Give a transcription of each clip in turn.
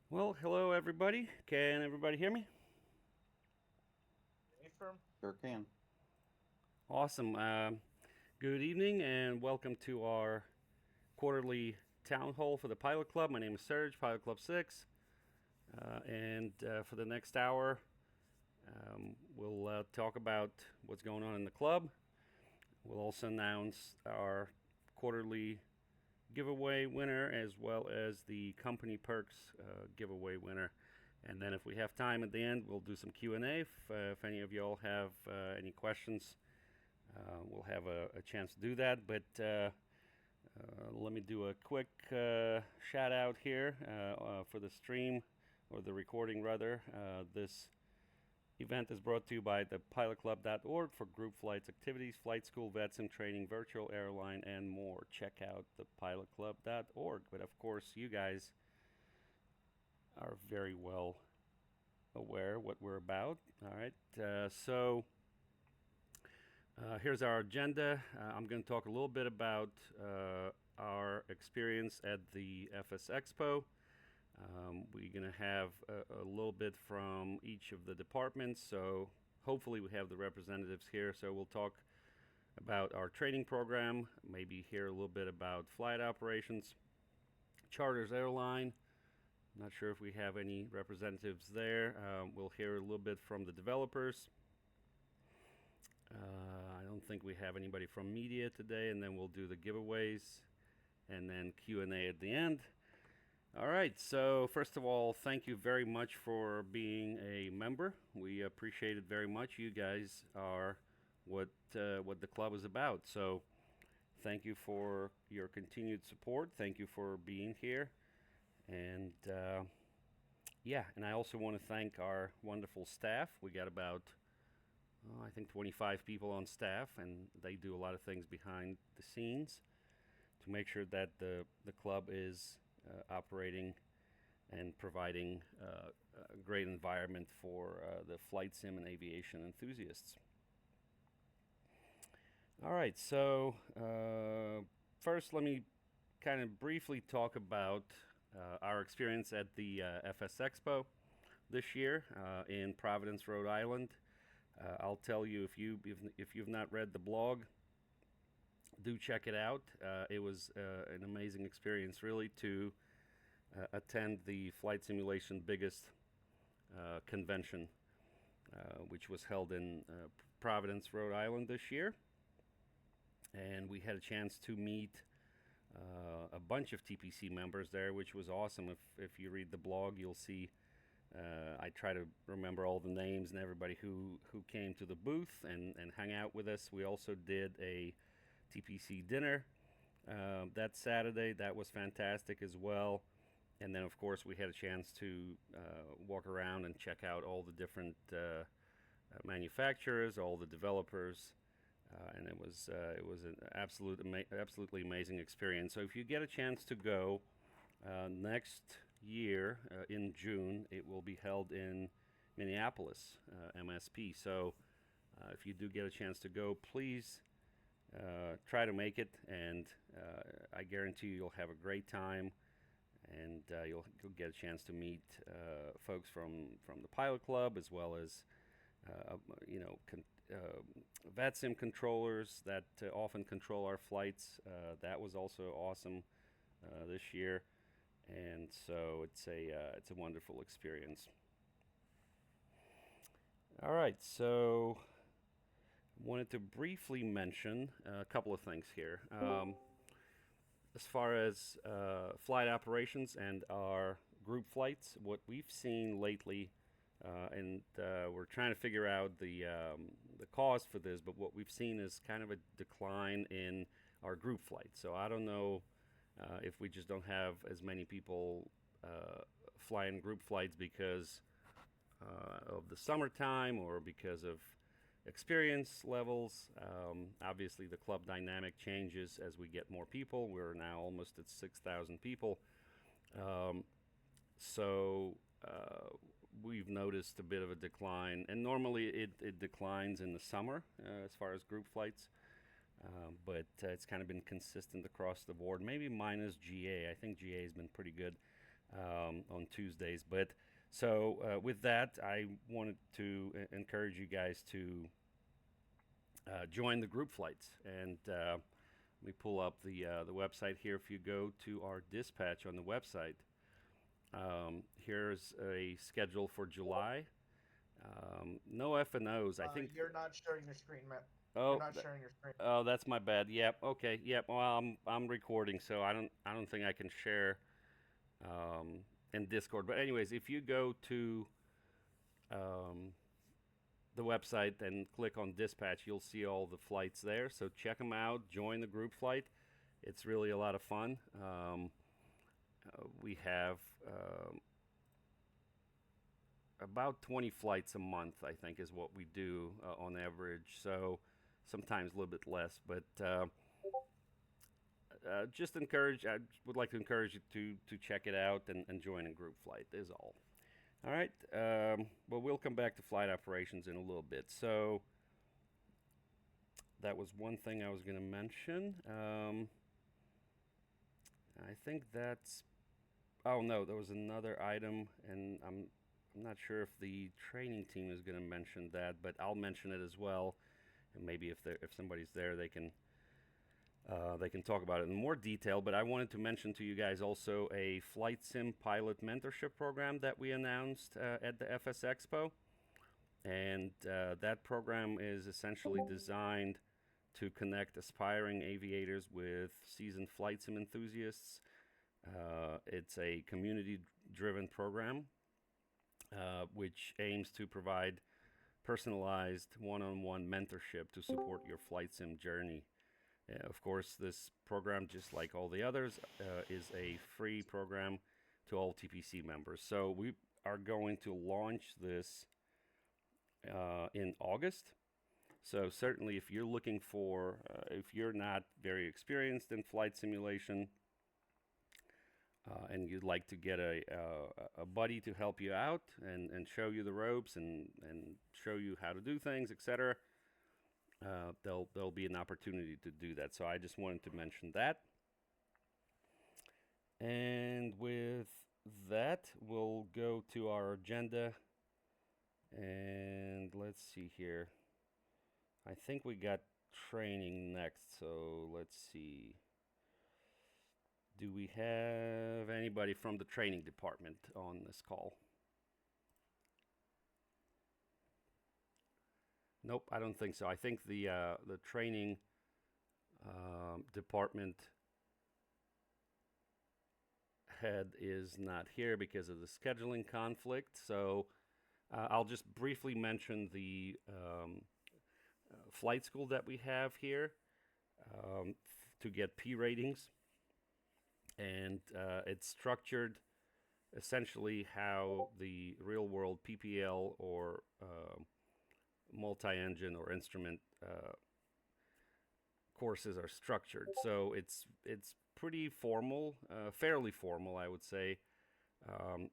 Well, hello everybody. Can everybody hear me? Affirm. Sure can. Awesome. Good evening and welcome to our quarterly town hall for the Pilot Club. My name is Serge, Pilot Club 6. And for the next hour, we'll talk about what's going on in the club. We'll also announce our quarterly giveaway winner as well as the company perks giveaway winner. And then if we have time at the end, we'll do some Q&A. If any of y'all have any questions, we'll have a chance to do that. But let me do a quick shout out here for the stream, or the recording rather. This event is brought to you by the pilotclub.org for group flights, activities, flight school, VetSim training, virtual airline, and more. Check out the pilotclub.org. But of course, you guys are very well aware what we're about. All right, so here's our agenda. I'm going to talk a little bit about our experience at the FS Expo. We're going to have a little bit from each of the departments, so hopefully we have the representatives here. So we'll talk about our training program, maybe hear a little bit about flight operations, charters airline. Not sure if we have any representatives there. We'll hear a little bit from the developers. I don't think we have anybody from media today, and then we'll do the giveaways and then Q&A at the end. All right, so first of all, thank you very much for being a member. We appreciate it very much. You guys are what the club is about. So thank you for your continued support. Thank you for being here. And yeah, and I also want to thank our wonderful staff. We got about, I think 25 people on staff, and they do a lot of things behind the scenes to make sure that the club is operating and providing a great environment for the flight sim and aviation enthusiasts. All right, so first let me kind of briefly talk about our experience at the FS Expo this year in Providence, Rhode Island. I'll tell you, if you've not read the blog, do check it out. It was an amazing experience, really, to attend the flight simulation biggest convention, which was held in Providence, Rhode Island this year. And we had a chance to meet a bunch of TPC members there, which was awesome. If you read the blog, you'll see I try to remember all the names and everybody who came to the booth and hung out with us. We also did a TPC dinner that Saturday. That was fantastic as well. And then, of course, we had a chance to walk around and check out all the different manufacturers, all the developers, and it was an absolutely amazing experience. So if you get a chance to go next year in June, it will be held in Minneapolis, MSP. So if you do get a chance to go, please try to make it, and I guarantee you'll have a great time, and you'll get a chance to meet folks from the Pilot Club, as well as VetSim controllers that often control our flights. That was also awesome this year, and so it's a wonderful experience. All right, so wanted to briefly mention a couple of things here. As far as flight operations and our group flights, what we've seen lately, and we're trying to figure out the cause for this, but what we've seen is kind of a decline in our group flights. So I don't know if we just don't have as many people flying group flights because of the summertime or because of experience levels. Obviously, the club dynamic changes as we get more people. We're now almost at 6,000 people. So we've noticed a bit of a decline. And normally it declines in the summer as far as group flights. but it's kind of been consistent across the board. Maybe minus GA. I think GA has been pretty good on Tuesdays. But so with that, I wanted to encourage you guys to join the group flights. And let me pull up the website here. If you go to our dispatch on the website, here's a schedule for July. No F and O's. I think. You're not sharing your screen, Matt. You're Oh, not sharing your screen. oh, that's my bad. Yep. Okay. Yep. Well, I'm recording, so I don't think I can share um, in Discord. But anyways, if you go to um, the website and click on dispatch, you'll see all the flights there. So check them out. Join the group flight. It's really a lot of fun. We have about 20 flights a month, I think, is what we do on average. So sometimes a little bit less, but just encourage. I would like to encourage you to check it out and join a group flight. Is all. All right. Well, we'll come back to flight operations in a little bit. So that was one thing I was going to mention. I think that's. Oh no, there was another item, and I'm not sure if the training team is going to mention that, but I'll mention it as well. And maybe if somebody's there, they can talk about it in more detail. But I wanted to mention to you guys also a flight sim pilot mentorship program that we announced at the FS Expo, and that program is essentially designed to connect aspiring aviators with seasoned flight sim enthusiasts. It's a community-driven program which aims to provide personalized one-on-one mentorship to support your flight sim journey. Of course, this program, just like all the others, is a free program to all TPC members. So we are going to launch this in August. So certainly, if you're looking for, if you're not very experienced in flight simulation, and you'd like to get a buddy to help you out and show you the ropes and show you how to do things, etc., there'll be an opportunity to do that. So I just wanted to mention that. And with that, we'll go to our agenda. And let's see here. I think we got training next, so let's see. Do we have anybody from the training department on this call? Nope, I don't think so. I think the training department head is not here because of the scheduling conflict. So I'll just briefly mention the flight school that we have here to get P ratings. And it's structured essentially how the real world PPL or multi-engine or instrument courses are structured. So it's pretty formal, fairly formal, I would say,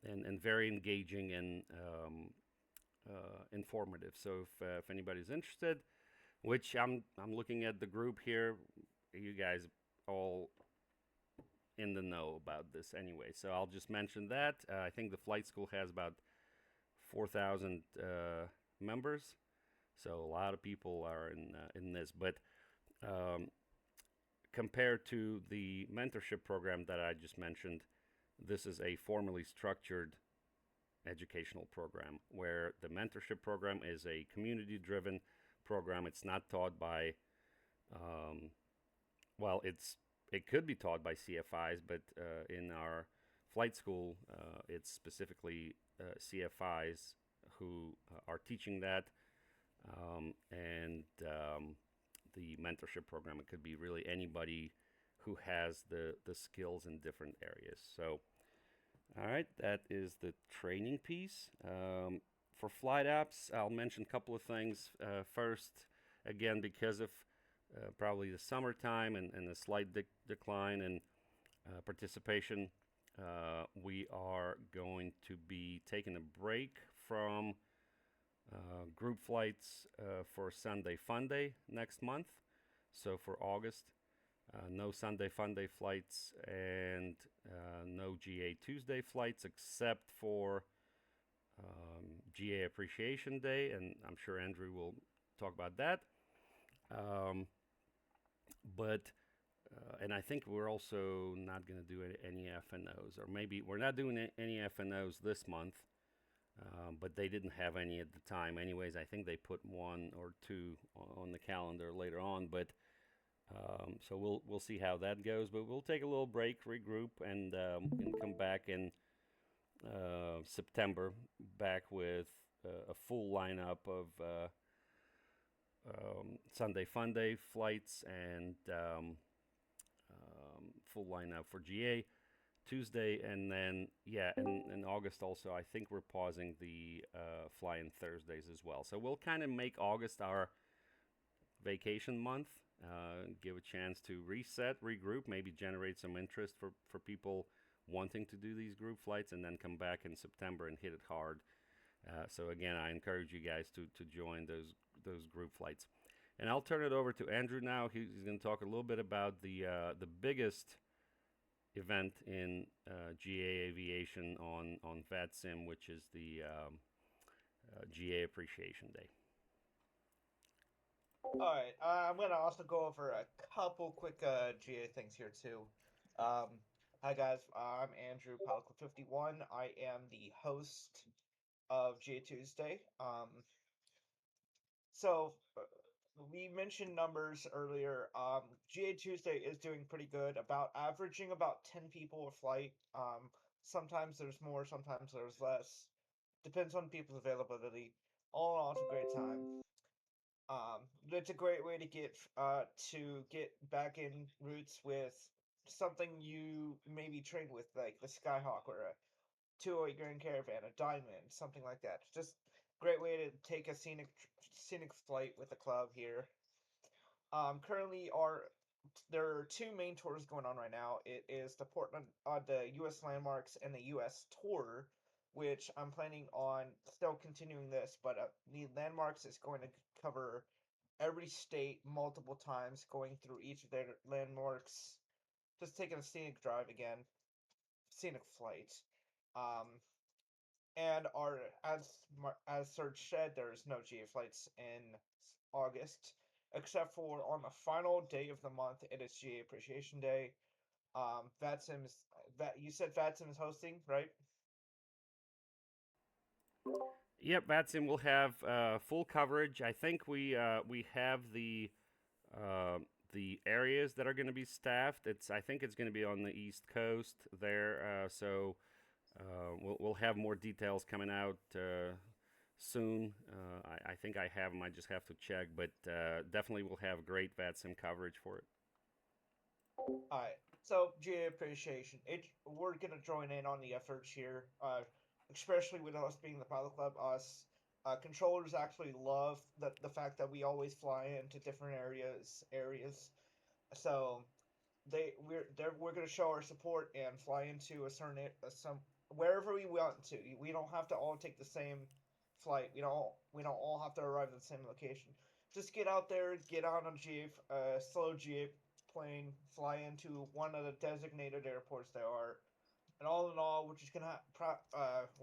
and very engaging and informative. So if anybody's interested, which I'm looking at the group here, you guys all in the know about this anyway. So I'll just mention that. I think the flight school has about 4,000 members. So a lot of people are in this. But compared to the mentorship program that I just mentioned, this is a formally structured educational program where the mentorship program is a community-driven program. It's not taught by, well, it could be taught by CFIs, but in our flight school, it's specifically CFIs who are teaching that. And the mentorship program, it could be really anybody who has the skills in different areas. So, all right, that is the training piece. For flight apps, I'll mention a couple of things. First, again, because of probably the summertime and a slight decline in participation, we are going to be taking a break from group flights for Sunday Fun Day next month. So for August, no Sunday Funday flights and no GA Tuesday flights except for GA Appreciation Day, and I'm sure Andrew will talk about that. Um, but and I think we're also not going to do any FNOs, or maybe we're not doing any FNOs this month. But they didn't have any at the time. Anyways, I think they put one or two on the calendar later on. But so we'll see how that goes. But we'll take a little break, regroup, and come back in September, back with a full lineup of Sunday Funday flights and full lineup for GA Tuesday, and then in August also I think we're pausing the fly-in Thursdays as well. So we'll kind of make August our vacation month, give a chance to reset, regroup, maybe generate some interest for people wanting to do these group flights, and then come back in September and hit it hard. So again, I encourage you guys to join those group flights. And I'll turn it over to Andrew now. He's going to talk a little bit about the biggest event in GA Aviation on VATSIM, which is the GA Appreciation Day. All right. I'm going to also go over a couple quick GA things here, too. Hi, guys. I'm Andrew, Pilot Club 51. I am the host of GA Tuesday. So we mentioned numbers earlier. GA Tuesday is doing pretty good, about averaging about 10 people a flight. Sometimes there's more, sometimes there's less. Depends on people's availability. All in all, it's a great time. It's a great way to get back in roots with something you maybe trained with, like the Skyhawk or a 208 Grand Caravan, a Diamond, something like that. Just great way to take a scenic flight with the club here. Currently, there are two main tours going on right now. It is the U.S. Landmarks and the U.S. Tour, which I'm planning on still continuing this, but the Landmarks is going to cover every state multiple times, going through each of their landmarks, just taking a scenic drive again, scenic flight. Um, and as Serge said, there's no GA flights in August, except for on the final day of the month. It is GA Appreciation Day. You said VATSIM is hosting, right? Yep, VATSIM will have full coverage. I think we have the areas that are going to be staffed. I think it's going to be on the East Coast there. So we'll have more details coming out soon. I think I have them. I just have to check, but definitely we'll have great VATSIM coverage for it. All right. So GA Appreciation. We're gonna join in on the efforts here, especially with us being the pilot club. Us controllers actually love the fact that we always fly into different areas. So we're gonna show our support and fly into some wherever we want to. We don't have to all take the same flight. We don't all have to arrive at the same location. Just get out there, get on a slow GA plane, fly into one of the designated airports there are, and all in all, we're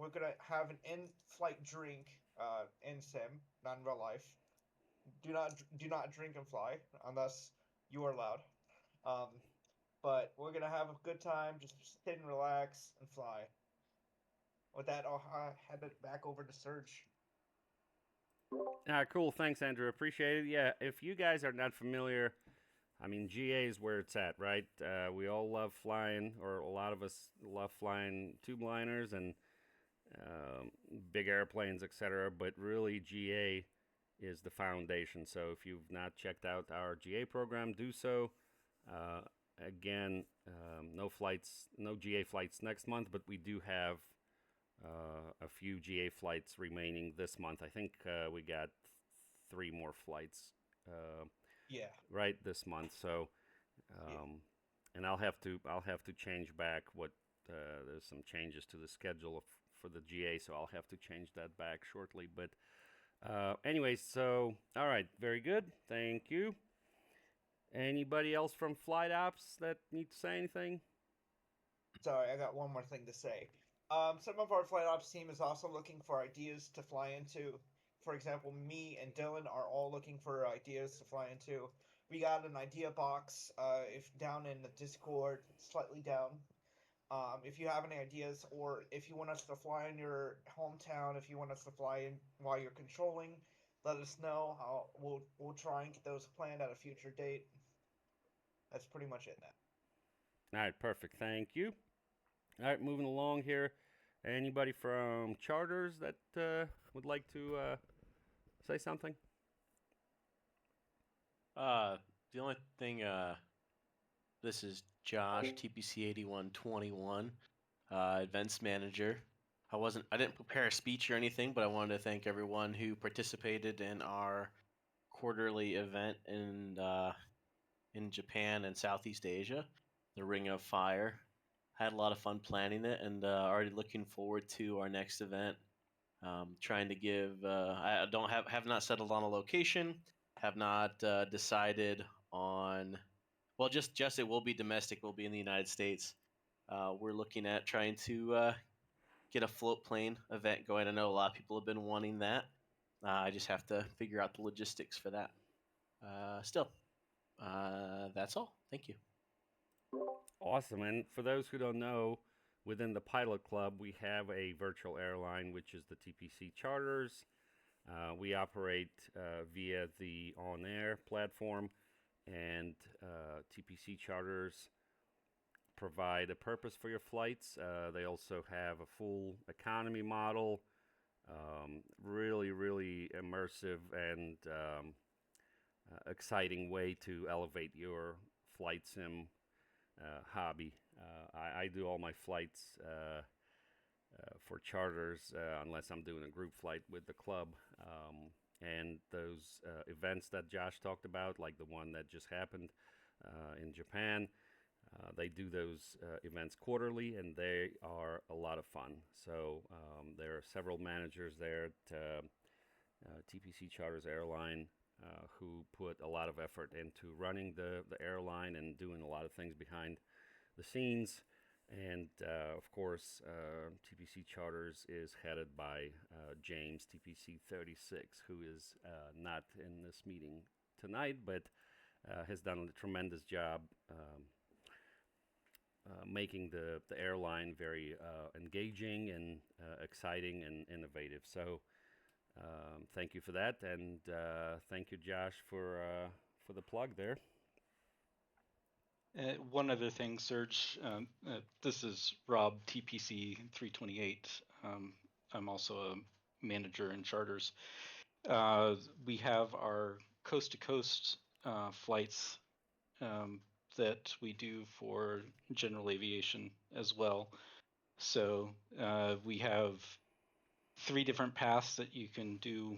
gonna have an in-flight drink in sim, not in real life. Do not drink and fly unless you are allowed. Um, but we're gonna have a good time. Just sit and relax and fly. With that, I'll hand it back over to Serge. Cool. Thanks, Andrew. Appreciate it. Yeah, if you guys are not familiar, I mean, GA is where it's at, right? We all love flying, or a lot of us love flying tube liners and big airplanes, etc. But really, GA is the foundation. So if you've not checked out our GA program, do so. Again, no GA flights next month, but we do have a few GA flights remaining this month. I think we got 3 more flights. Yeah. Right this month. So, and I'll have to change back what there's some changes to the schedule for the GA, so I'll have to change that back shortly. But anyways, so all right, very good, thank you. Anybody else from Flight Ops that need to say anything? Sorry, I got one more thing to say. Some of our flight ops team is also looking for ideas to fly into. For example, me and Dylan are all looking for ideas to fly into. We got an idea box, if down in the Discord, slightly down. If you have any ideas, or if you want us to fly in your hometown, if you want us to fly in while you're controlling, let us know. We'll try and get those planned at a future date. That's pretty much it now. All right, perfect. Thank you. All right, moving along here. Anybody from charters that would like to say something? The only thing, this is Josh, TPC 8121, events manager. I didn't prepare a speech or anything, but I wanted to thank everyone who participated in our quarterly event in Japan and Southeast Asia, the Ring of Fire. Had a lot of fun planning it, and already looking forward to our next event. Trying to give. I don't have not settled on a location. Have not decided on. Well, just it will be domestic. Will be in the United States. We're looking at trying to get a float plane event going. I know a lot of people have been wanting that. I just have to figure out the logistics for that. Still, that's all. Thank you. Awesome. And for those who don't know, within the Pilot Club, we have a virtual airline, which is the TPC Charters. We operate via the On Air platform, and TPC Charters provide a purpose for your flights. They also have a full economy model, really, really immersive and exciting way to elevate your flight sim hobby. I do all my flights for charters unless I'm doing a group flight with the club. And those events that Josh talked about, like the one that just happened in Japan, they do those events quarterly, and they are a lot of fun. So there are several managers there at TPC Charters Airline who put a lot of effort into running the airline and doing a lot of things behind the scenes. And of course, TPC Charters is headed by James, TPC 36, who is not in this meeting tonight, but has done a tremendous job making the airline very engaging and exciting and innovative. So thank you for that, and thank you, Josh, for the plug there. One other thing, Serge. This is Rob, TPC 328. I'm also a manager in charters. We have our coast-to-coast flights that we do for general aviation as well. So we have 3 different paths that you can do,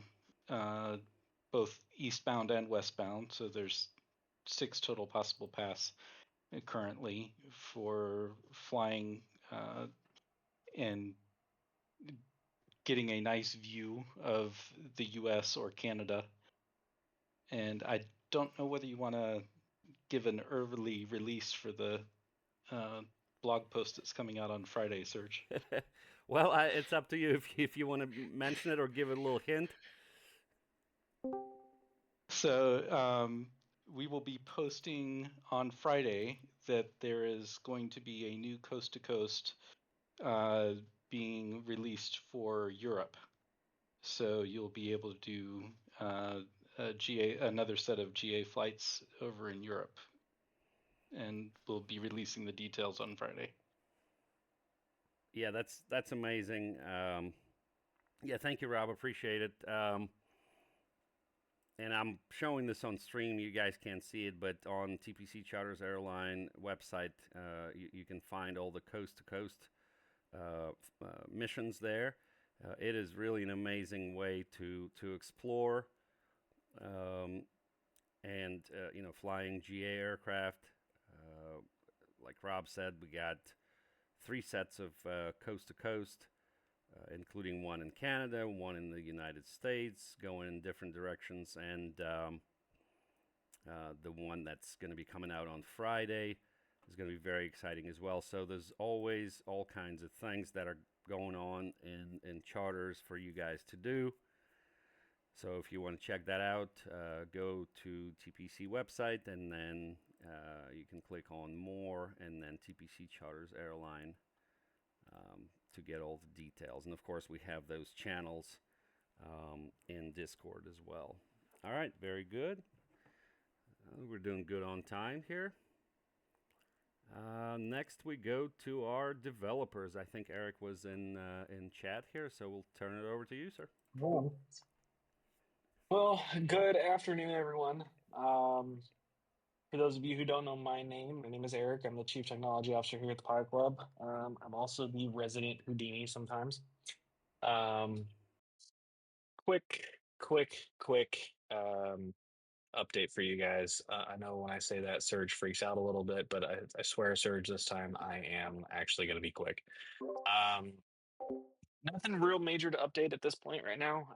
both eastbound and westbound. So there's 6 total possible paths currently for flying and getting a nice view of the US or Canada. And I don't know whether you want to give an early release for the blog post that's coming out on Friday, Serge. Well, it's up to you if you want to mention it or give it a little hint. So we will be posting on Friday that there is going to be a new coast-to-coast being released for Europe. So you'll be able to do another set of GA flights over in Europe. And we'll be releasing the details on Friday. Yeah, that's amazing. Yeah, thank you, Rob. Appreciate it. And I'm showing this on stream. You guys can't see it, but on TPC Charters Airline website, you can find all the coast-to-coast missions there. It is really an amazing way to explore, and flying GA aircraft. Like Rob said, we got 3 sets of coast-to-coast. Including one in Canada, one in the United States, going in different directions. And The one that's going to be coming out on Friday is going to be very exciting as well. So there's always all kinds of things that are going on in charters for you guys to do. So if you want to check that out, go to TPC website, and then you can click on more, and then TPC Charters Airline to get all the details. And of course, we have those channels in Discord as well. All right, very good. We're doing good on time here. Next, we go to our developers. I think Eric was in chat here, so we'll turn it over to you, sir. Well, good afternoon, everyone. For those of you who don't know my name is Eric. I'm the Chief Technology Officer here at the Pilot Club. I'm also the resident Houdini sometimes. Quick update for you guys. I know when I say that, Surge freaks out a little bit, but I swear, Surge, this time I am actually going to be quick. Nothing real major to update at this point right now.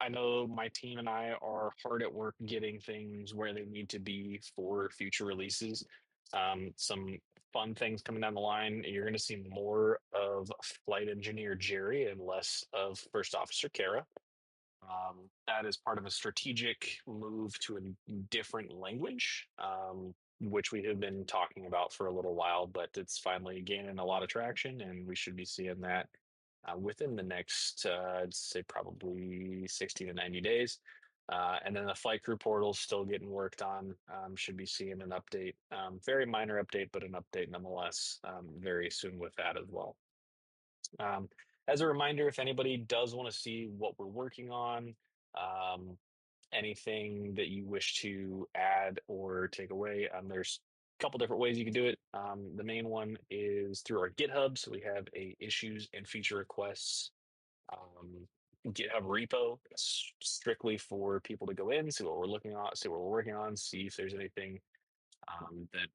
I know my team and I are hard at work getting things where they need to be for future releases. Some fun things coming down the line. You're going to see more of Flight Engineer Jerry and less of First Officer Kara. That is part of a strategic move to a different language, which we have been talking about for a little while, but it's finally gaining a lot of traction, and we should be seeing that within the next, I'd say probably 60 to 90 days. And then the flight crew portal is still getting worked on. Should be seeing an update, very minor update, but an update nonetheless, very soon with that as well. As a reminder, if anybody does want to see what we're working on, anything that you wish to add or take away, there's a couple different ways you can do it. The main one is through our GitHub. So we have a issues and feature requests GitHub repo strictly for people to go in, see what we're looking at, see what we're working on, see if there's anything that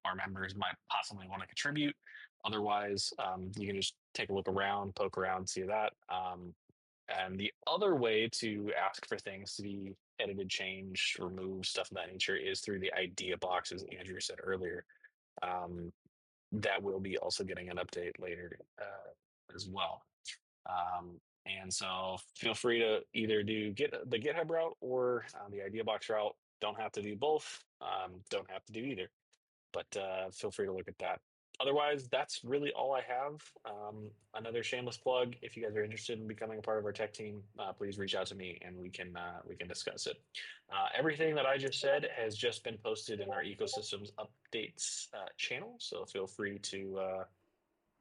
our members might possibly want to contribute. Otherwise, you can just take a look around, poke around, see that. And the other way to ask for things to be edited, changed, removed, stuff of that nature is through the idea box, as Andrew said earlier. That will be also getting an update later as well. And so feel free to either do the GitHub route or the idea box route. Don't have to do both. Don't have to do either. But feel free to look at that. Otherwise, that's really all I have. Another shameless plug: if you guys are interested in becoming a part of our tech team, please reach out to me and we can discuss it. Everything that I just said has just been posted in our ecosystems updates channel, so feel free to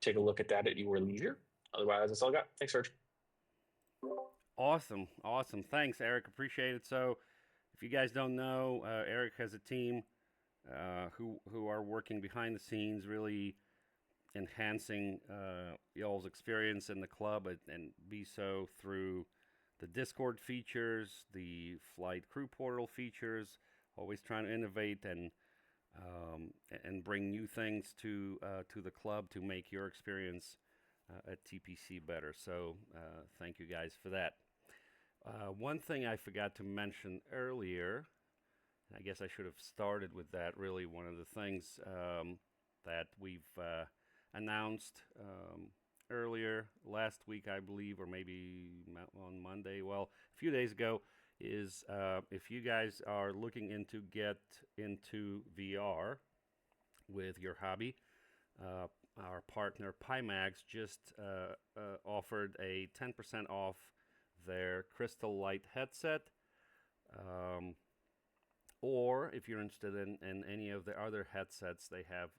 take a look at that at your leisure. Otherwise, that's all I got. Thanks, Serge. Awesome. Thanks, Eric. Appreciate it. So, if you guys don't know, Eric has a team who are working behind the scenes, really enhancing y'all's experience in the club, and be so through the Discord features, the flight crew portal features. Always trying to innovate and bring new things to the club to make your experience at TPC better. So thank you guys for that. One thing I forgot to mention earlier, I guess I should have started with that. Really, one of the things that we've announced earlier last week, I believe, or maybe on Monday, well, a few days ago, is if you guys are looking into get into VR with your hobby, our partner Pimax just offered a 10% off their Crystal Light headset. Or if you're interested in any of the other headsets, they have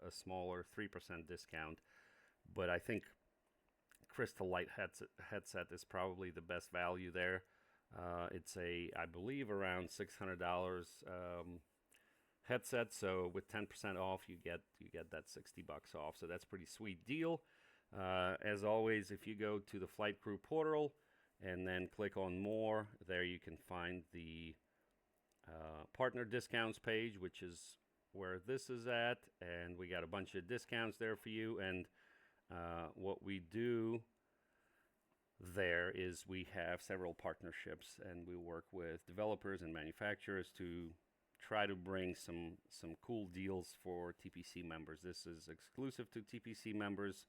a smaller 3% discount. But I think Crystal Light headset is probably the best value there. It's I believe, around $600 headset. So with 10% off, you get that $60 off. So that's a pretty sweet deal. As always, if you go to the Flight Crew portal and then click on more, there you can find the partner discounts page, which is where this is at, and we got a bunch of discounts there for you. And what we do there is we have several partnerships, and we work with developers and manufacturers to try to bring some cool deals for TPC members. This is exclusive to TPC members,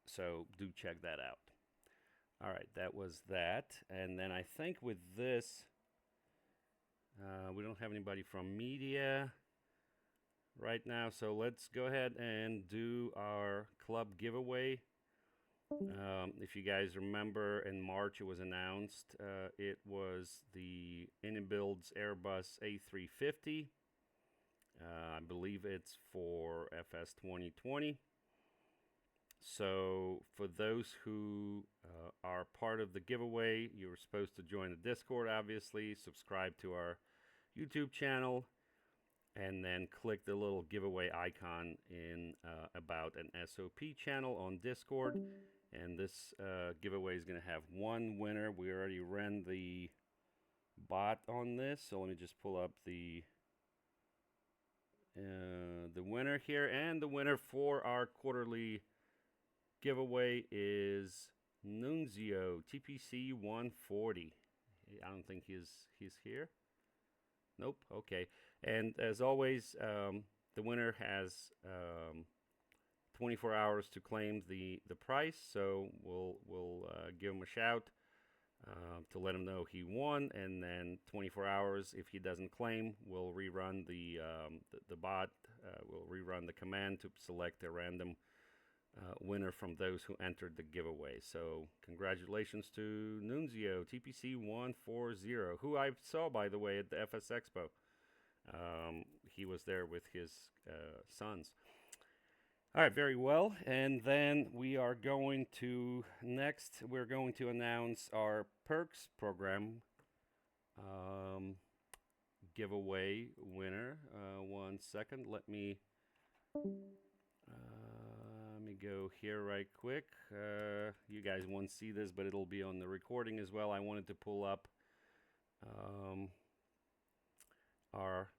so do check that out. All right, that was that. And then I think with this, we don't have anybody from media right now, so let's go ahead and do our club giveaway. If you guys remember, in March it was announced. It was the Inibuild's Airbus A350. I believe it's for FS 2020. So for those who are part of the giveaway, you're supposed to join the Discord, obviously, subscribe to our YouTube channel, and then click the little giveaway icon in about an SOP channel on Discord. And this giveaway is going to have one winner. We already ran the bot on this, so let me just pull up the winner here. And the winner for our quarterly giveaway is Nunzio TPC 140. I don't think he's here. Nope. Okay. And as always, the winner has 24 hours to claim the prize. So we'll give him a shout to let him know he won, and then 24 hours. If he doesn't claim, we'll rerun the bot. We'll rerun the command to select a random winner from those who entered the giveaway. So congratulations to Nunzio TPC 140, who I saw, by the way, at the FS Expo. He was there with his sons. All right, very well. And then we are going to we're going to announce our perks program giveaway winner. 1 second. Let me go here right quick. You guys won't see this, but it'll be on the recording as well. I wanted to pull up our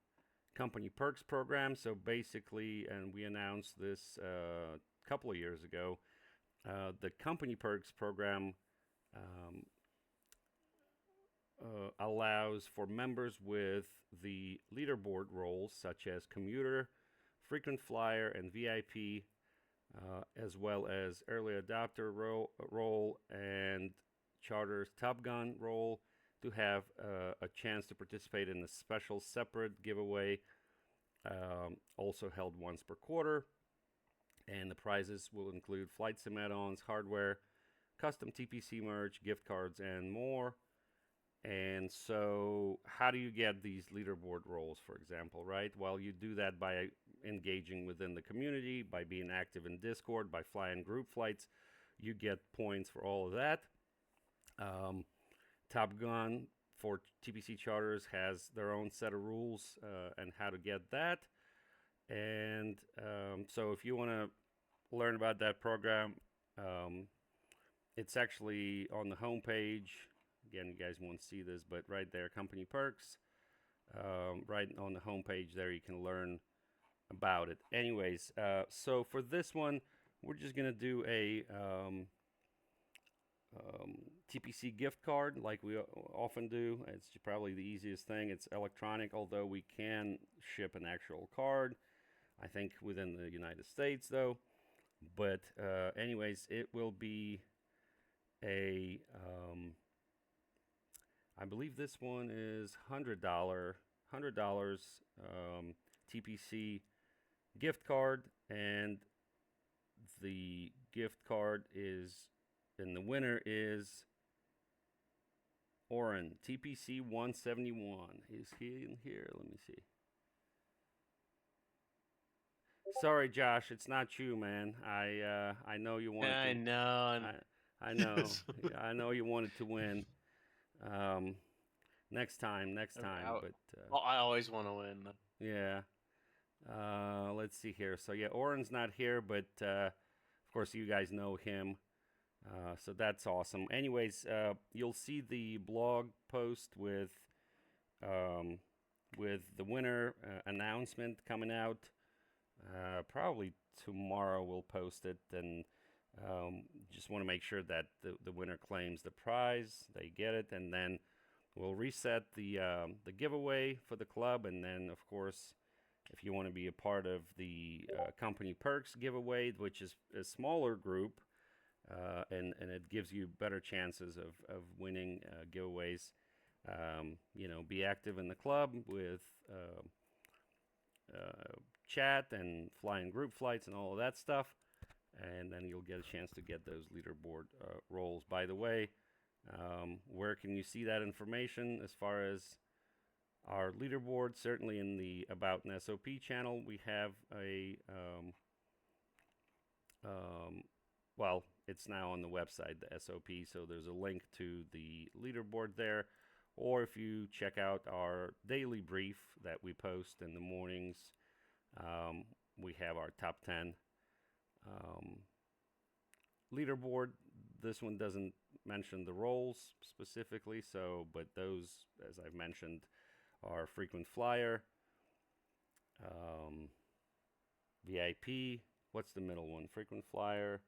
company perks program. So basically, and we announced this a couple of years ago, the company perks program allows for members with the leaderboard roles such as commuter, frequent flyer, and VIP, as well as early adopter role and charter's Top Gun role, to have a chance to participate in a special separate giveaway, also held once per quarter. And the prizes will include flight sim add-ons, hardware, custom TPC merch, gift cards, and more. And so how do you get these leaderboard roles, for example, right? Well, you do that by engaging within the community, by being active in Discord, by flying group flights. You get points for all of that. Top Gun for TPC charters has their own set of rules and how to get that. And so if you want to learn about that program, it's actually on the homepage. Again, you guys won't see this, but right there, company perks. Right on the homepage there, you can learn about it. Anyways, so for this one, we're just going to do a TPC gift card like we often do. It's probably the easiest thing. It's electronic, although we can ship an actual card, I think, within the United States, though. But anyways, it will be a... I believe this one is $100 TPC gift card, and the gift card is, and the winner is Oren TPC 171. Is he in here? Let me see. Sorry, Josh, it's not you, man. I know you wanted. I to, know. I know. Yeah, I know you wanted to win. Next time. But I always want to win. yeah. Let's see here. So yeah, Oren's not here, but of course you guys know him. So that's awesome. Anyways, you'll see the blog post with the winner announcement coming out. Probably tomorrow we'll post it, and Just want to make sure that the winner claims the prize, they get it, and then we'll reset the giveaway for the club, and then of course, if you want to be a part of the company perks giveaway, which is a smaller group, and it gives you better chances of winning giveaways. Be active in the club with chat and flying group flights and all of that stuff, and then you'll get a chance to get those leaderboard roles. By the way, where can you see that information as far as our leaderboard? Certainly in the About an SOP channel, we have a well, it's now on the website, the SOP, so there's a link to the leaderboard there. Or if you check out our daily brief that we post in the mornings, we have our top 10 leaderboard. This one doesn't mention the roles specifically, but those, as I've mentioned, are frequent flyer, VIP. What's the middle one? Frequent flyer.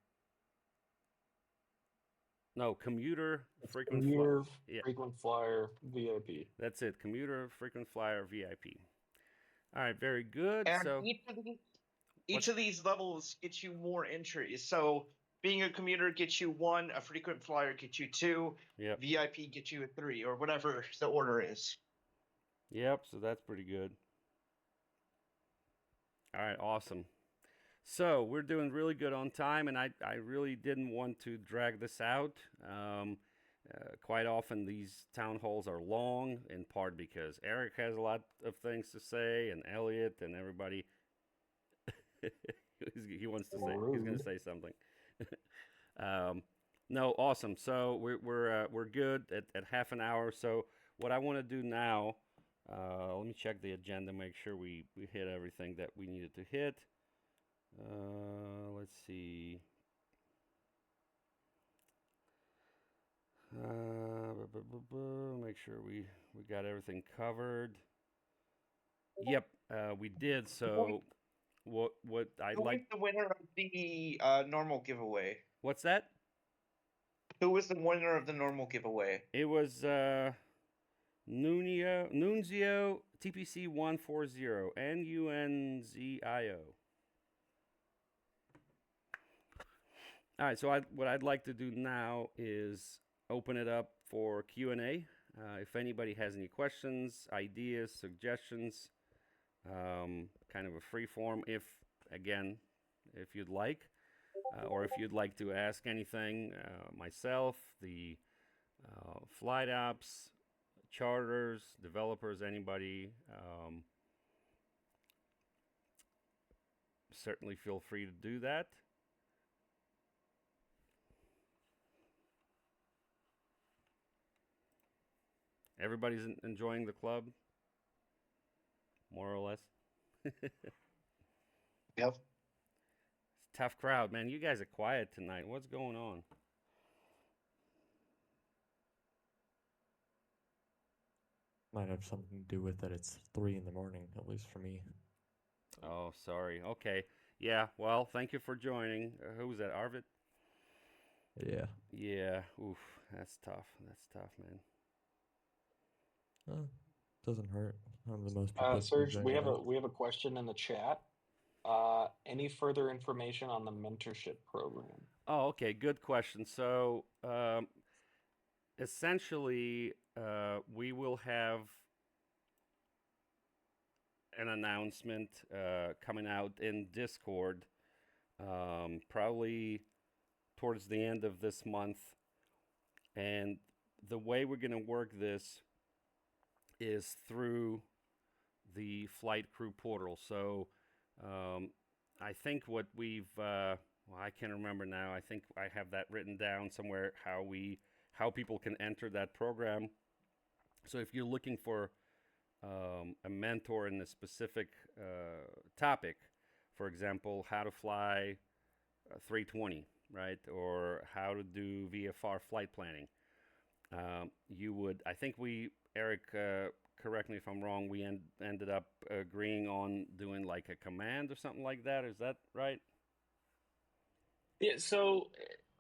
No, commuter, frequent flyer. Yeah, frequent flyer, VIP. that's it. Commuter, frequent flyer, VIP. All right, very good. And So each of these levels gets you more entries. So being a commuter gets you 1, a frequent flyer gets you 2, yep, VIP gets you a 3, or whatever the order is. yep. So that's pretty good. All right, awesome. So we're doing really good on time, and I really didn't want to drag this out. Quite often these town halls are long, in part because Eric has a lot of things to say, and Elliot, and everybody. He wants to say. He's going to say something. No, awesome. So we're good at half an hour. So what I want to do now, let me check the agenda, make sure we hit everything that we needed to hit. Let's see. Make sure we got everything covered. Yep, we did. So what I'd Who was like. the winner of the normal giveaway? What's that? Who was the winner of the normal giveaway? It was Nunzio TPC 140 NUNZIO. All right, so what I'd like to do now is open it up for Q&A. If anybody has any questions, ideas, suggestions, kind of a free form, if you'd like, or if you'd like to ask anything, myself, the flight ops, charters, developers, anybody, certainly feel free to do that. Everybody's enjoying the club, more or less. Yep. It's a tough crowd, man. You guys are quiet tonight. What's going on? Might have something to do with that it's 3 in the morning, at least for me. Oh, sorry. Okay. Yeah, well, thank you for joining. Who was that, Arvid? Yeah. Yeah, oof, that's tough. That's tough, man. Doesn't hurt. I'm the most people. Serge, we have a question in the chat. Any further information on the mentorship program? Oh, okay, good question. So, essentially, we will have an announcement coming out in Discord, probably towards the end of this month. And the way we're going to work this is through the flight crew portal. So I think what we've, well, I can't remember now. I think I have that written down somewhere, how people can enter that program. So if you're looking for a mentor in a specific topic, for example, how to fly 320, right? Or how to do VFR flight planning. You would, I think Eric, correct me if I'm wrong, we ended up agreeing on doing like a command or something like that. Is that right? Yeah, so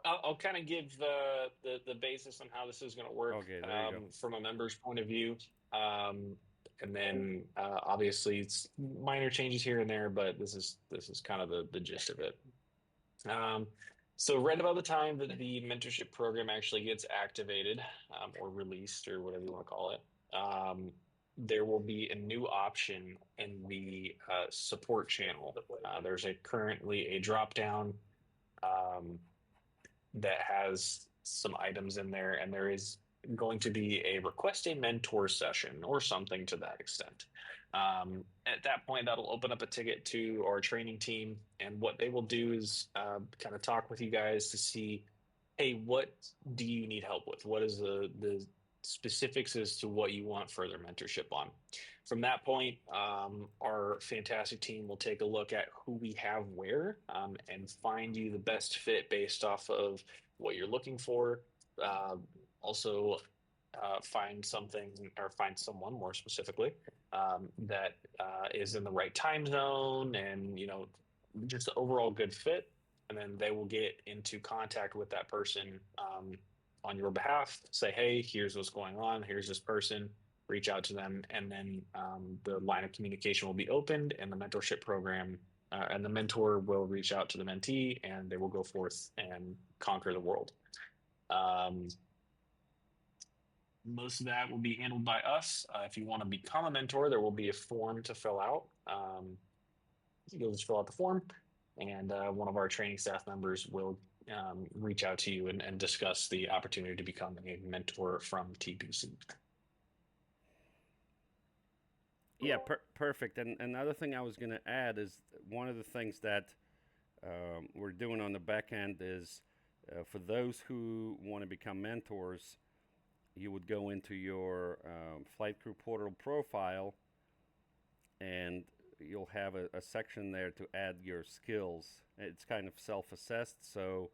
I'll kind of give the basis on how this is going to work Okay, there you go. from a member's point of view. Um, and then obviously it's minor changes here and there, but this is kind of the gist of it. Um, so right about the time that the mentorship program actually gets activated or released or whatever you want to call it, there will be a new option in the support channel. There's currently a drop down um, that has some items in there, and there is going to be a request a mentor session or something to that extent. At that point, that'll open up a ticket to our training team, and what they will do is kind of talk with you guys to see, hey, what do you need help with? What is the specifics as to what you want further mentorship on? From that point, our fantastic team will take a look at who we have where and find you the best fit based off of what you're looking for. Uh, also, find something or find someone more specifically that is in the right time zone and, just the overall good fit. And then they will get into contact with that person on your behalf, say, hey, here's what's going on. Here's this person, reach out to them, and then the line of communication will be opened, and the mentorship program and the mentor will reach out to the mentee, and they will go forth and conquer the world. Most of that will be handled by us. If you want to become a mentor, there will be a form to fill out. You'll just fill out the form, and one of our training staff members will reach out to you and discuss the opportunity to become a mentor from TPC. Yeah, perfect. And another thing I was going to add is one of the things that we're doing on the back end is for those who want to become mentors, you would go into your flight crew portal profile and you'll have a section there to add your skills. It's kind of self-assessed, so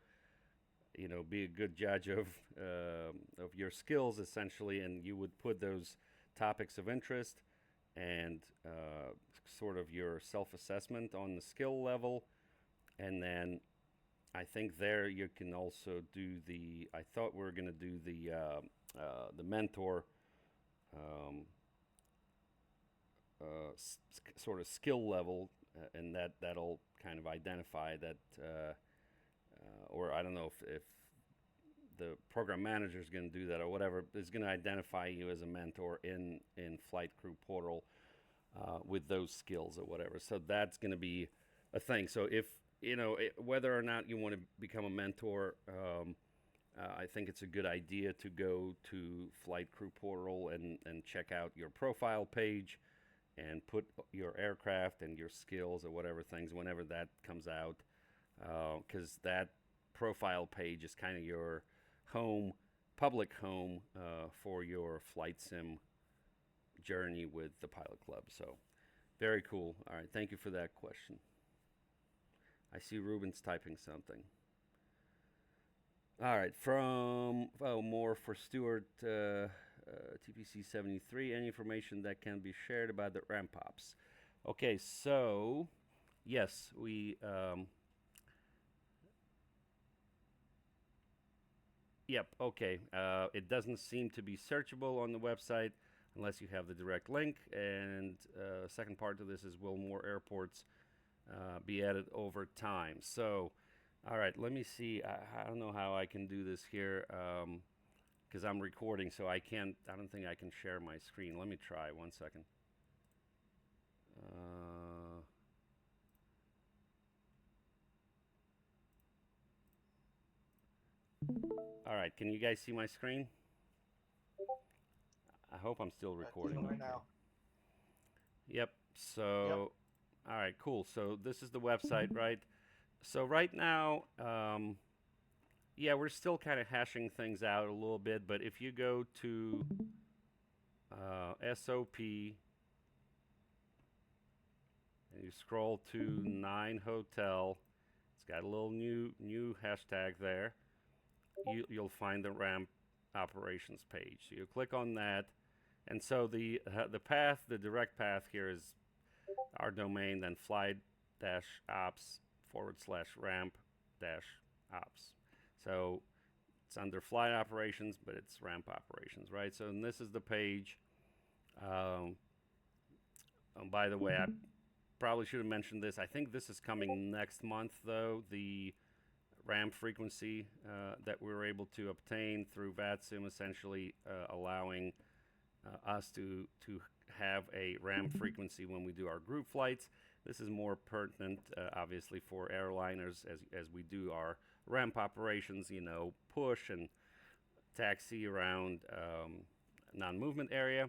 be a good judge of your skills essentially, and you would put those topics of interest and sort of your self-assessment on the skill level, and then I think there you can also do the. I thought we were going to do the mentor sort of skill level, and that'll kind of identify that, or I don't know if the program manager is going to do that or whatever, is going to identify you as a mentor in Flight Crew Portal with those skills or whatever. So that's going to be a thing. So if whether or not you want to become a mentor, I think it's a good idea to go to Flight Crew Portal and check out your profile page and put your aircraft and your skills or whatever things whenever that comes out, because that profile page is kind of your public home for your flight sim journey with the Pilot Club. So very cool. All right, thank you for that question. I see Ruben's typing something. All right, from more for Stuart, TPC 73. Any information that can be shared about the ramp pops? Okay, so yes, we. Yep. Okay. It doesn't seem to be searchable on the website unless you have the direct link. And second part to this is, will more airports be added over time? So, all right, let me see. I don't know how I can do this here because I'm recording, so I don't think I can share my screen. Let me try 1 second. All right, can you guys see my screen? I hope I'm still recording. Right now. Yep. So, all right, cool. So this is the website, right? So right now, yeah, we're still kind of hashing things out a little bit, but if you go to SOP and you scroll to 9 Hotel, it's got a little new hashtag there. You'll find the ramp operations page. So you click on that, and so the path, the direct path here is our domain, then flight-ops/ramp- ops. So it's under flight operations, but it's ramp operations, right? So and this is the page. By the way, I probably should have mentioned this. I think this is coming next month, though. The ramp frequency that we were able to obtain through VATSIM, essentially allowing us to have a ramp frequency when we do our group flights. This is more pertinent, obviously, for airliners as we do our ramp operations, push and taxi around non-movement area.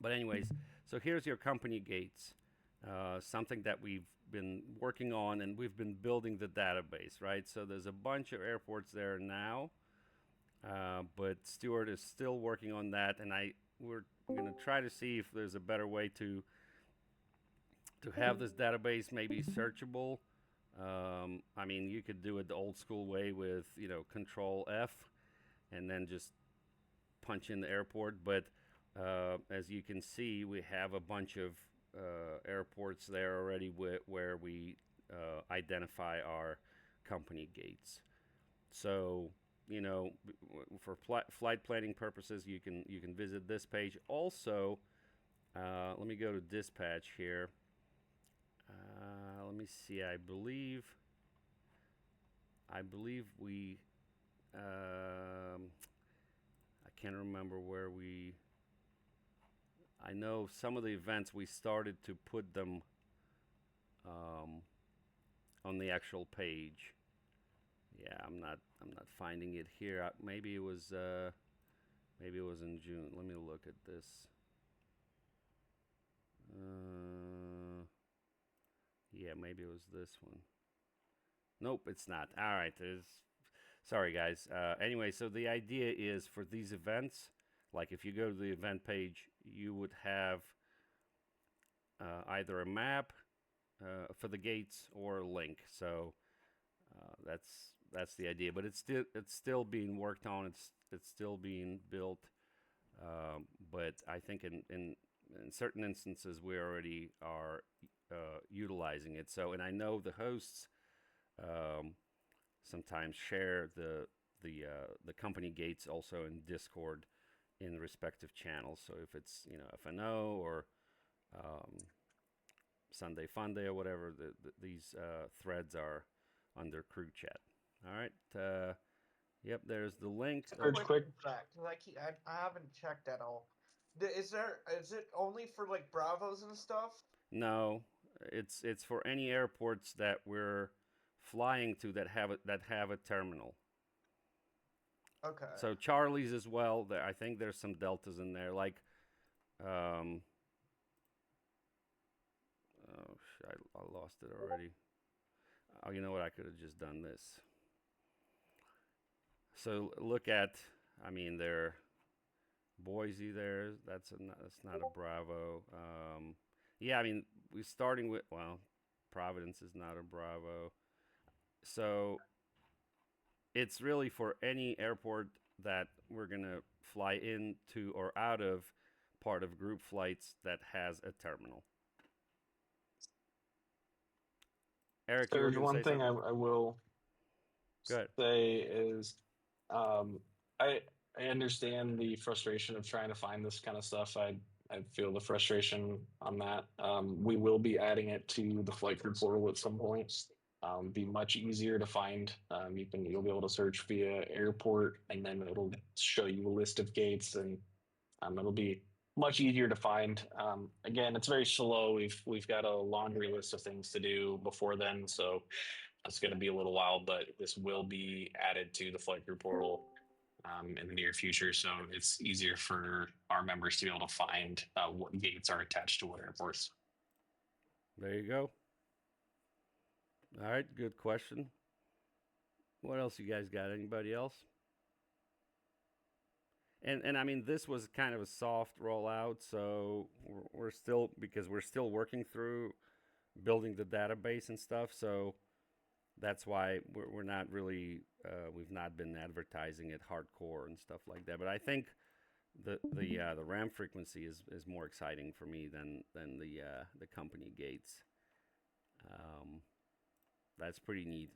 But anyways, so here's your company gates, something that we've been working on, and we've been building the database, right? So there's a bunch of airports there now, but Stuart is still working on that, and we're going to try to see if there's a better way to have this database maybe searchable. I mean, you could do it the old school way with, Control F and then just punch in the airport. But as you can see, we have a bunch of airports there already where we identify our company gates. So, for flight planning purposes, you can visit this page. Also, let me go to dispatch here. Let me see. I believe we. I can't remember where we. I know some of the events we started to put them on the actual page. Yeah, I'm not finding it here. Maybe it was in June. Let me look at this. Yeah, maybe it was this one. Nope, it's not. All right, sorry guys. Anyway, so the idea is for these events, like if you go to the event page, you would have either a map for the gates or a link. So that's the idea. But it's still being worked on. It's still being built. But I think in certain instances we already are utilizing it. So, and I know the hosts sometimes share the company gates also in Discord in the respective channels. So if it's FNO or Sunday Funday or whatever, these threads are under crew chat. All right. Yep, there's the link. Quick fact, like I haven't checked at all. Is it only for like Bravos and stuff? No, it's for any airports that we're flying to that have a terminal. Okay. So Charlie's as well. I think there's some deltas in there, like, I lost it already. Oh, you know what? I could have just done this. So look at, I mean, there, Boise there. That's not a Bravo. Yeah, I mean, we're starting with, well, Providence is not a Bravo. So it's really for any airport that we're going to fly into or out of part of group flights that has a terminal. Eric, There's one thing I will say is I understand the frustration of trying to find this kind of stuff. I feel the frustration on that. We will be adding it to the flight crew portal at some point. Be much easier to find. You'll be able to search via airport, and then it'll show you a list of gates, and it'll be much easier to find. Again, it's very slow. We've got a laundry list of things to do before then, so it's going to be a little while. But this will be added to the flight crew portal in the near future, so it's easier for our members to be able to find what gates are attached to what airports. There you go. All right, good question. What else you guys got? Anybody else? And I mean, this was kind of a soft rollout, so we're still working through building the database and stuff. So that's why we're not really we've not been advertising it hardcore and stuff like that. But I think the RAM frequency is more exciting for me than the company gates. That's pretty neat.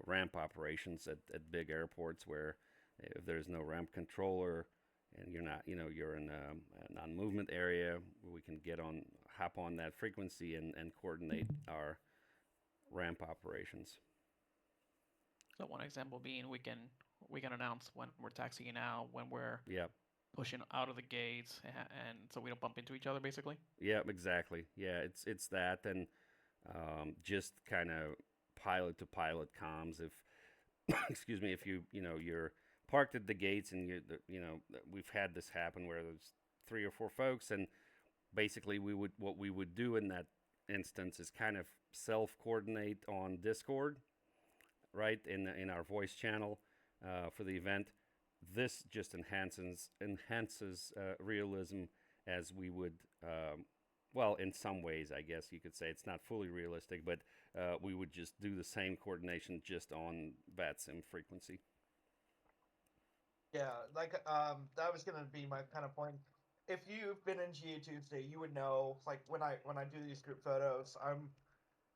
ramp operations at big airports where if there's no ramp controller and you're not, you're in a non-movement area, we can hop on that frequency and coordinate our ramp operations. So one example being we can announce when we're taxiing out, when we're Yep. pushing out of the gates, and so we don't bump into each other, basically. Yep, exactly. Yeah, it's that, and just kind of pilot to pilot comms. If excuse me, if you're parked at the gates and we've had this happen where there's 3 or 4 folks, and basically what we would do in that instance is kind of self coordinate on Discord, right, in our voice channel for the event. This just enhances realism, as we would, well, in some ways, I guess you could say it's not fully realistic, but we would just do the same coordination just on VATSIM frequency. Yeah, like that was gonna be my kind of point. If you've been in GA Tuesday, you would know. Like when I do these group photos, I'm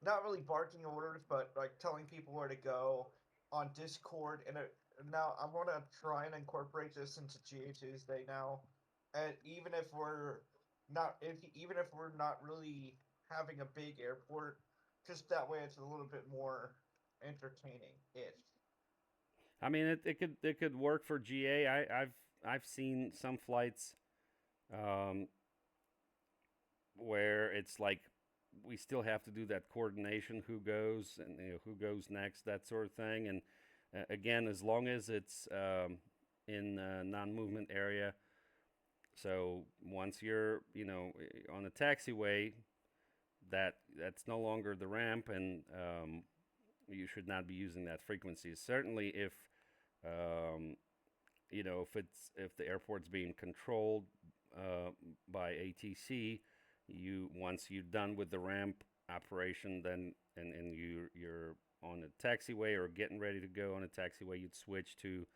not really barking orders, but like telling people where to go on Discord. And now I'm gonna try and incorporate this into GA Tuesday now, and even if we're not really having a big airport, just that way it's a little bit more entertaining ish. I mean, it could work for GA. I've seen some flights where it's like we still have to do that coordination, who goes and who goes next, that sort of thing. And again, as long as it's in a non-movement area, so once you're on the taxiway, that's no longer the ramp, and you should not be using that frequency. Certainly, if if the airport's being controlled by ATC, once you're done with the ramp operation, then and you're on a taxiway or getting ready to go on a taxiway, you'd switch to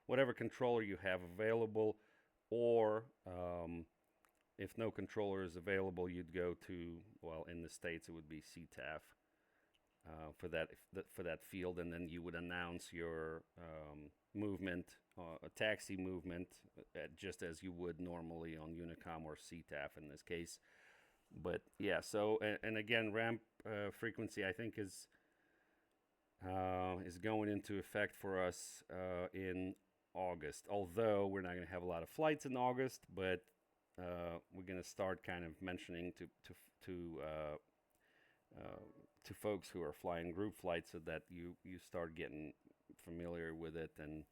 whatever controller you have available, or if no controller is available, you'd go to, well, in the States it would be CTAF for that field, and then you would announce your movement, a taxi movement, just as you would normally on Unicom or CTAF in this case. But yeah, so and again, ramp frequency I think is going into effect for us in August. Although we're not going to have a lot of flights in August, but we're going to start kind of mentioning to folks who are flying group flights, so that you start getting familiar with it, and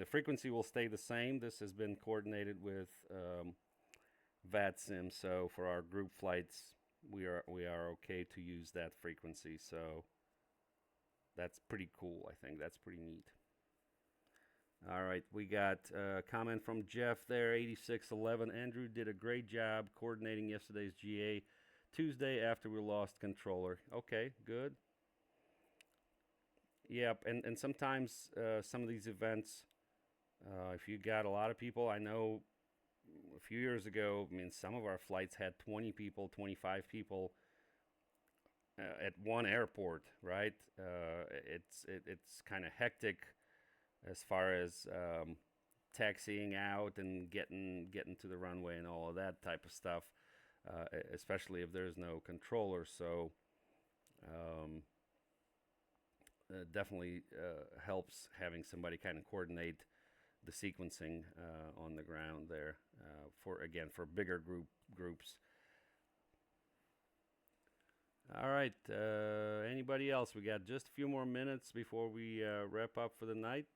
the frequency will stay the same. This has been coordinated with VATSIM, so for our group flights, we are okay to use that frequency. So that's pretty cool. I think that's pretty neat. All right, we got a comment from Jeff there, 8611. Andrew did a great job coordinating yesterday's GA Tuesday after we lost controller. Okay, good. Yep, and sometimes some of these events, if you got a lot of people, I know a few years ago, I mean, some of our flights had 20 people, 25 people at one airport, right? It's kind of hectic as far as taxiing out and getting to the runway and all of that type of stuff, especially if there's no controller. So definitely helps having somebody kind of coordinate the sequencing on the ground there for bigger groups. All right, anybody else? We got just a few more minutes before we wrap up for the night.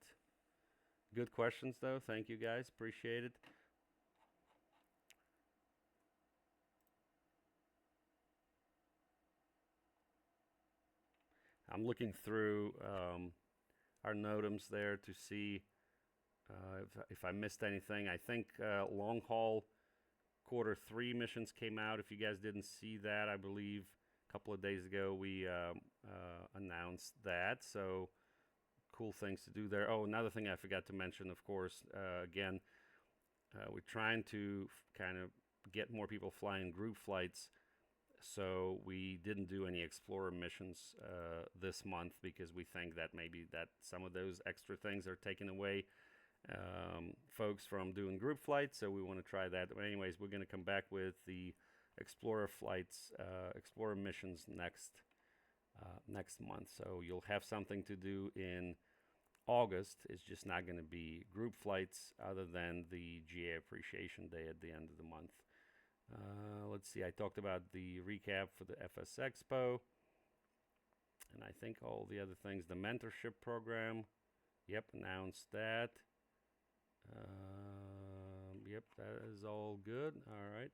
Good questions, though. Thank you, guys. Appreciate it. I'm looking through our NOTAMs there to see if I missed anything. I think long haul Q3 missions came out. If you guys didn't see that, I believe a couple of days ago we announced that. So cool things to do there. Oh, another thing I forgot to mention, of course, again, we're trying to kind of get more people flying group flights. so we didn't do any Explorer missions this month because we think that maybe that some of those extra things are taking away folks from doing group flights. So we want to try that. But anyways, we're going to come back with the Explorer flights, Explorer missions next month. So you'll have something to do in August. It's just not going to be group flights other than the GA Appreciation Day at the end of the month. Let's see, I talked about the recap for the FS Expo. And I think all the other things, the mentorship program, yep, announced that. Yep, that is all good. All right.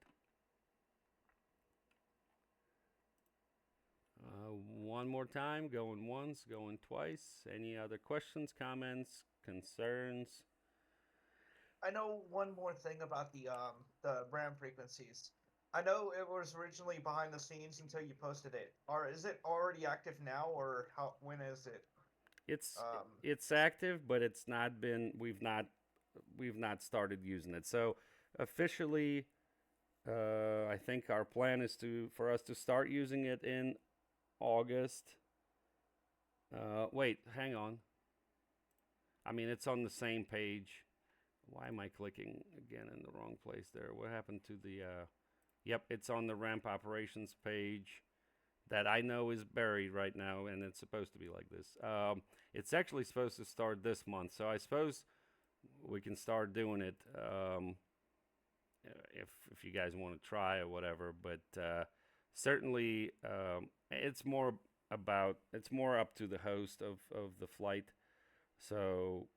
One more time, going once, going twice. Any other questions, comments, concerns? I know one more thing about the RAM frequencies. I know it was originally behind the scenes until you posted it. Or is it already active now, or when is it? It's active, but it's not been. We've not started using it. So officially, I think our plan is for us to start using it in August. Wait, hang on. I mean, it's on the same page. Why am I clicking again in the wrong place there? What happened to the... Yep, it's on the ramp operations page that I know is buried right now, and it's supposed to be like this. It's actually supposed to start this month, so I suppose we can start doing it if you guys want to try or whatever. But certainly, it's more up to the host of the flight. So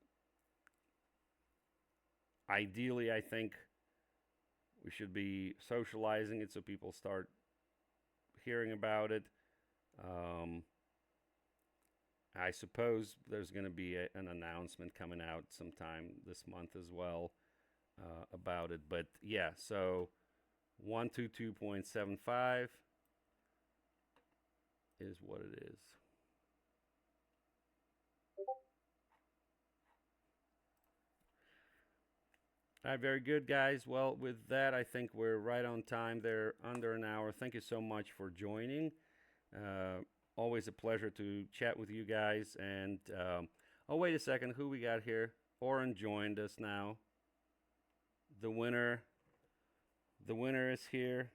ideally, I think we should be socializing it so people start hearing about it. I suppose there's going to be an announcement coming out sometime this month as well about it. But yeah, so 122.75 is what it is. All right, very good, guys. Well, with that, I think we're right on time there, under an hour. Thank you so much for joining. Always a pleasure to chat with you guys. And, oh, wait a second. Who we got here? Oren joined us now. The winner is here.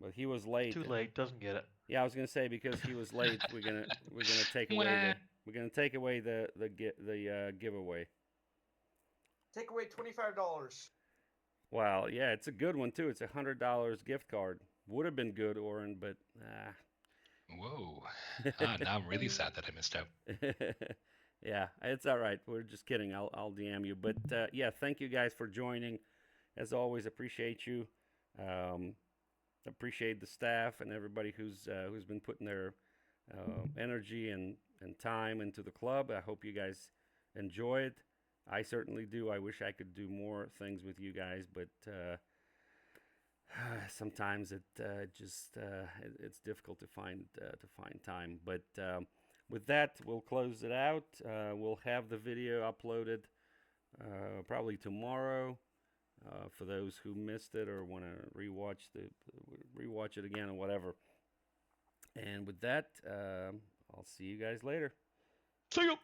But he was late. Too late, doesn't get it. Yeah, I was gonna say because he was late, we're gonna take away the giveaway. Take away $25. Wow, yeah, it's a good one too. It's $100 gift card. Would have been good, Oren, but Whoa. Now I'm really sad that I missed out. Yeah, it's all right. We're just kidding. I'll DM you. But yeah, thank you guys for joining. As always, appreciate you. Appreciate the staff and everybody who's been putting their energy and time into the club. I hope you guys enjoy it. I certainly do. I wish I could do more things with you guys, but sometimes it's difficult to find time. But with that, we'll close it out. We'll have the video uploaded probably tomorrow for those who missed it or want to rewatch it again or whatever. And with that, I'll see you guys later. See you.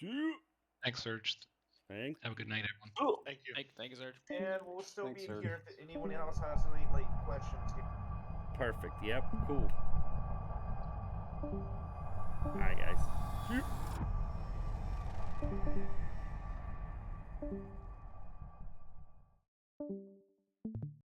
See you. Thanks, Serge. Thanks. Have a good night, everyone. Oh, thank you. Thank you, Serge. And we'll still Thanks, be Serge. here if anyone else has any late questions. Perfect. Yep. Cool. All right, guys. See you.